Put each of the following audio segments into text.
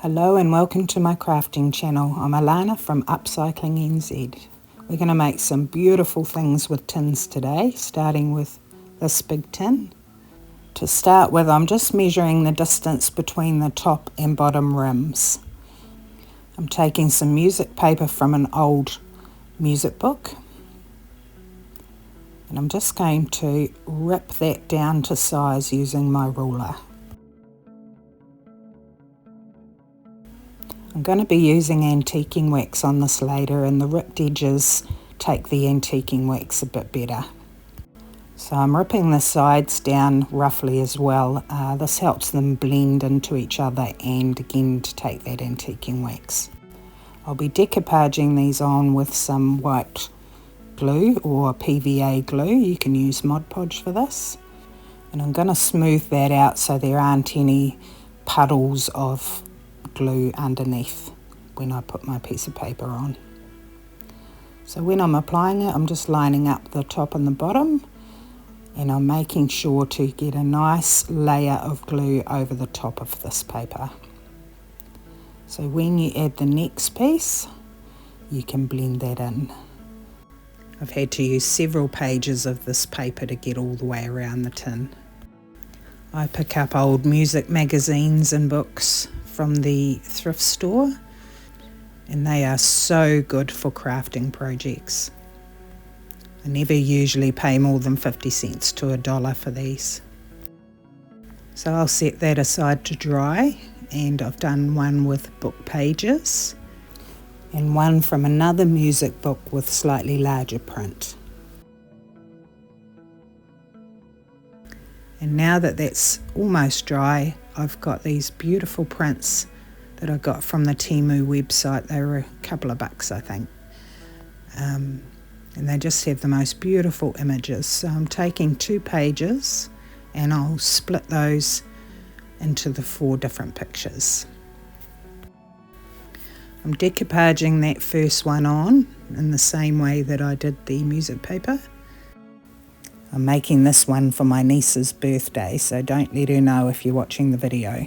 Hello and welcome to my crafting channel. I'm Alana from Upcycling NZ. We're going to make some beautiful things with tins today, starting with this big tin. To start with, I'm just measuring the distance between the top and bottom rims. I'm taking some music paper from an old music book, and I'm just going to rip that down to size using my ruler. I'm going to be using antiquing wax on this later, and the ripped edges take the antiquing wax a bit better. So I'm ripping the sides down roughly as well. This helps them blend into each other and again to take that antiquing wax. I'll be decoupaging these on with some white glue or PVA glue. You can use Mod Podge for this. And I'm going to smooth that out so there aren't any puddles of glue underneath when I put my piece of paper on. So when I'm applying it, I'm just lining up the top and the bottom, and I'm making sure to get a nice layer of glue over the top of this paper. So when you add the next piece, you can blend that in. I've had to use several pages of this paper to get all the way around the tin. I pick up old music magazines and books from the thrift store, and they are so good for crafting projects. I never usually pay more than 50 cents to $1 for these. So I'll set that aside to dry, and I've done one with book pages and one from another music book with slightly larger print. And now that that's almost dry, I've got these beautiful prints that I got from the Temu website. They were a couple of bucks, I think. And they just have the most beautiful images. So I'm taking 2 pages and I'll split those into the 4 different pictures. I'm decoupaging that first one on in the same way that I did the music paper. I'm making this one for my niece's birthday, so don't let her know if you're watching the video.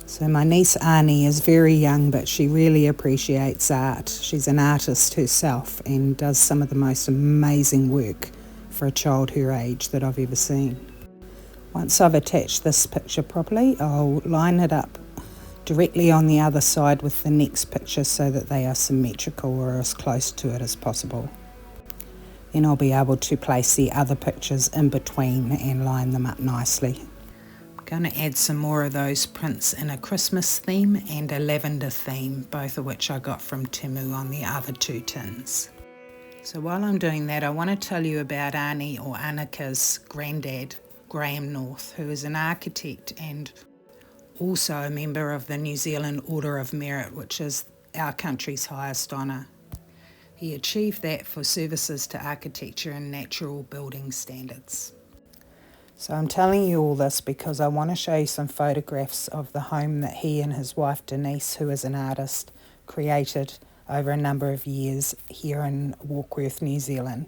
So my niece Arnie is very young, but she really appreciates art. She's an artist herself and does some of the most amazing work for a child her age that I've ever seen. Once I've attached this picture properly, I'll line it up directly on the other side with the next picture so that they are symmetrical or as close to it as possible. Then I'll be able to place the other pictures in between and line them up nicely. I'm going to add some more of those prints in a Christmas theme and a lavender theme, both of which I got from Temu on the other 2 tins. So while I'm doing that, I want to tell you about Arnie or Annika's granddad, Graeme North, who is an architect and also a member of the New Zealand Order of Merit, which is our country's highest honour. He achieved that for services to architecture and natural building standards. So I'm telling you all this because I want to show you some photographs of the home that he and his wife Denise, who is an artist, created over a number of years here in Warkworth, New Zealand.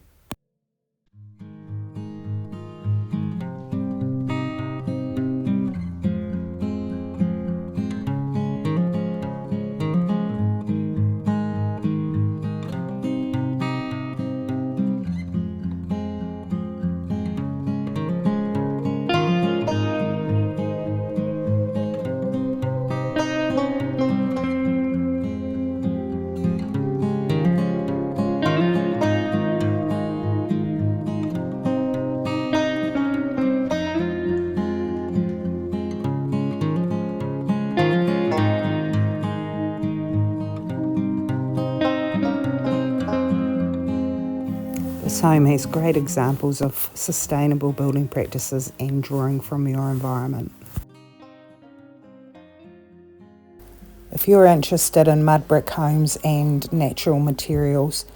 This home has great examples of sustainable building practices and drawing from your environment. If you're interested in mud brick homes and natural materials,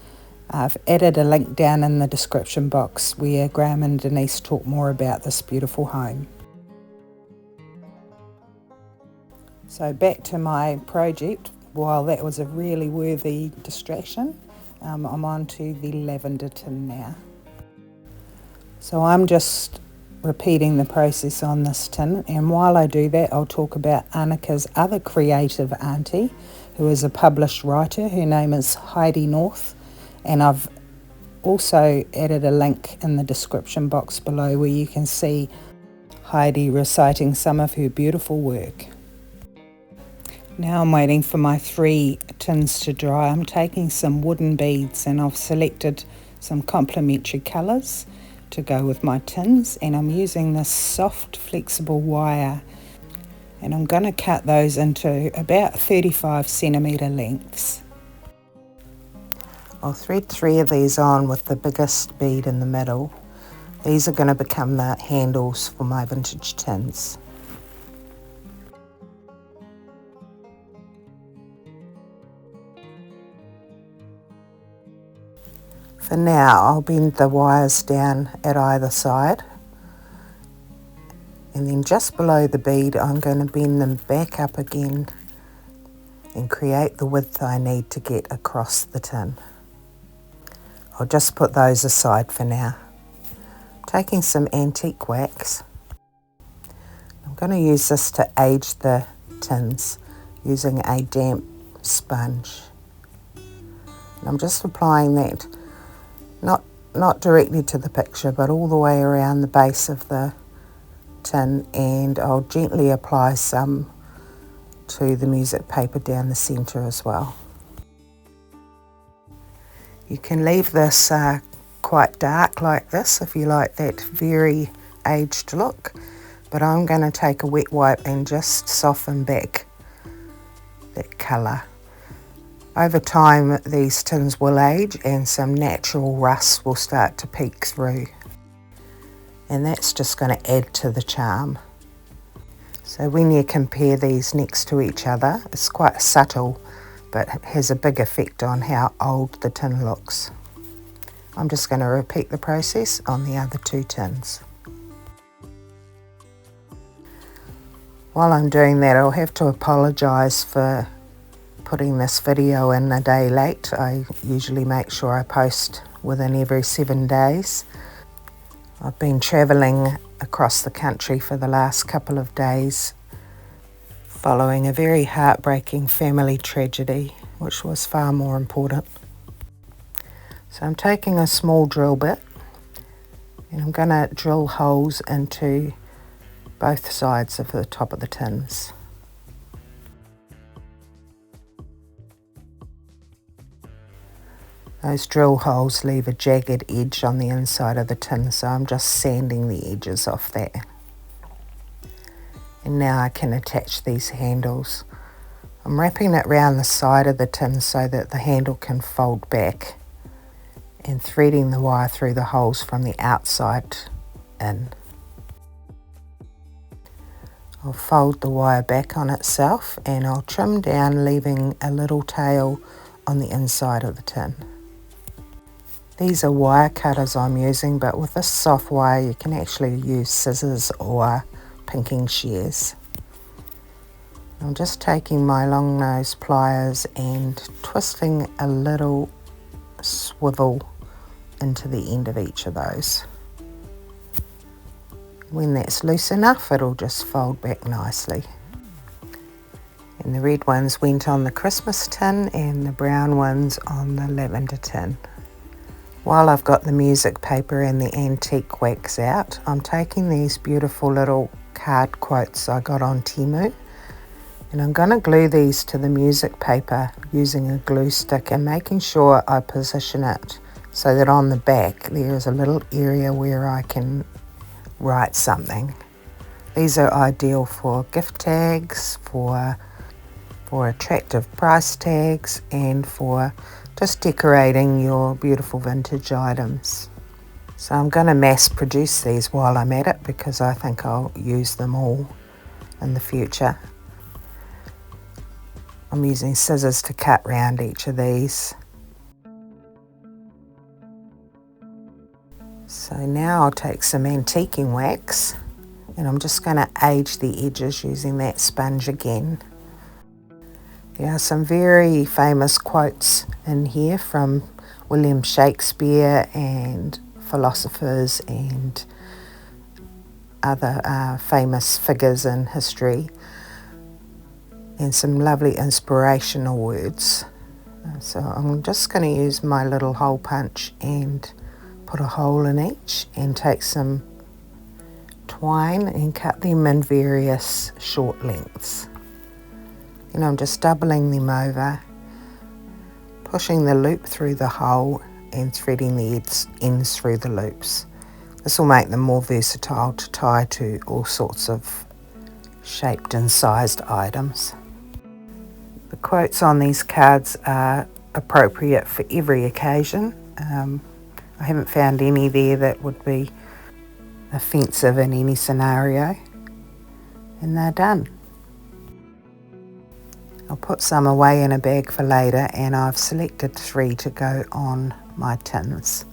I've added a link down in the description box where Graeme and Denise talk more about this beautiful home. So back to my project. While that was a really worthy distraction, I'm on to the lavender tin now. So I'm just repeating the process on this tin, and while I do that I'll talk about Annika's other creative auntie, who is a published writer. Her name is Heidi North, and I've also added a link in the description box below where you can see Heidi reciting some of her beautiful work. Now I'm waiting for my 3 tins to dry. I'm taking some wooden beads, and I've selected some complementary colours to go with my tins, and I'm using this soft flexible wire, and I'm going to cut those into about 35 centimetre lengths. I'll thread 3 of these on with the biggest bead in the middle. These are going to become the handles for my vintage tins. For now, I'll bend the wires down at either side, and then just below the bead I'm going to bend them back up again and create the width I need to get across the tin. I'll just put those aside for now. Taking some antique wax, I'm going to use this to age the tins using a damp sponge. And I'm just applying that not directly to the picture, but all the way around the base of the tin, and I'll gently apply some to the music paper down the centre as well. You can leave this quite dark like this if you like that very aged look, but I'm going to take a wet wipe and just soften back that colour. Over time these tins will age and some natural rust will start to peek through, and that's just going to add to the charm. So when you compare these next to each other, it's quite subtle, but it has a big effect on how old the tin looks. I'm just going to repeat the process on the other 2 tins. While I'm doing that, I'll have to apologise for putting this video in a day late. I usually make sure I post within every 7 days. I've been travelling across the country for the last couple of days following a very heartbreaking family tragedy, which was far more important. So I'm taking a small drill bit and I'm going to drill holes into both sides of the top of the tins. Those drill holes leave a jagged edge on the inside of the tin, so I'm just sanding the edges off that. And now I can attach these handles. I'm wrapping it round the side of the tin so that the handle can fold back, and threading the wire through the holes from the outside in. I'll fold the wire back on itself and I'll trim down, leaving a little tail on the inside of the tin. These are wire cutters I'm using, but with this soft wire you can actually use scissors or pinking shears. I'm just taking my long nose pliers and twisting a little swivel into the end of each of those. When that's loose enough, it'll just fold back nicely. And the red ones went on the Christmas tin and the brown ones on the lavender tin. While I've got the music paper and the antique wax out, I'm taking these beautiful little card quotes I got on Temu, and I'm going to glue these to the music paper using a glue stick and making sure I position it so that on the back there is a little area where I can write something. These are ideal for gift tags, for attractive price tags, and for just decorating your beautiful vintage items. So I'm going to mass produce these while I'm at it because I think I'll use them all in the future. I'm using scissors to cut round each of these. So now I'll take some antiquing wax and I'm just going to age the edges using that sponge again. There are some very famous quotes in here from William Shakespeare and philosophers and other famous figures in history, and some lovely inspirational words. So I'm just going to use my little hole punch and put a hole in each and take some twine and cut them in various short lengths. And I'm just doubling them over, pushing the loop through the hole and threading the ends through the loops. This will make them more versatile to tie to all sorts of shaped and sized items. The quotes on these cards are appropriate for every occasion. I haven't found any there that would be offensive in any scenario. And they're done. I'll put some away in a bag for later, and I've selected 3 to go on my tins.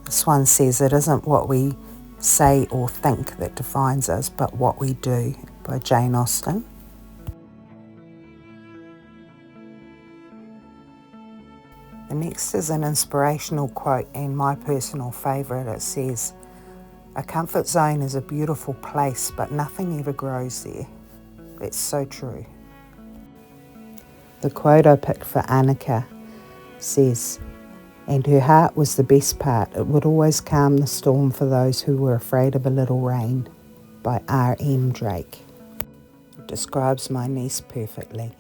This one says, "It isn't what we say or think that defines us, but what we do," by Jane Austen. The next is an inspirational quote and my personal favourite. It says, "A comfort zone is a beautiful place, but nothing ever grows there." That's so true. The quote I picked for Annika says, "And her heart was the best part. It would always calm the storm for those who were afraid of a little rain," by R.M. Drake. It describes my niece perfectly.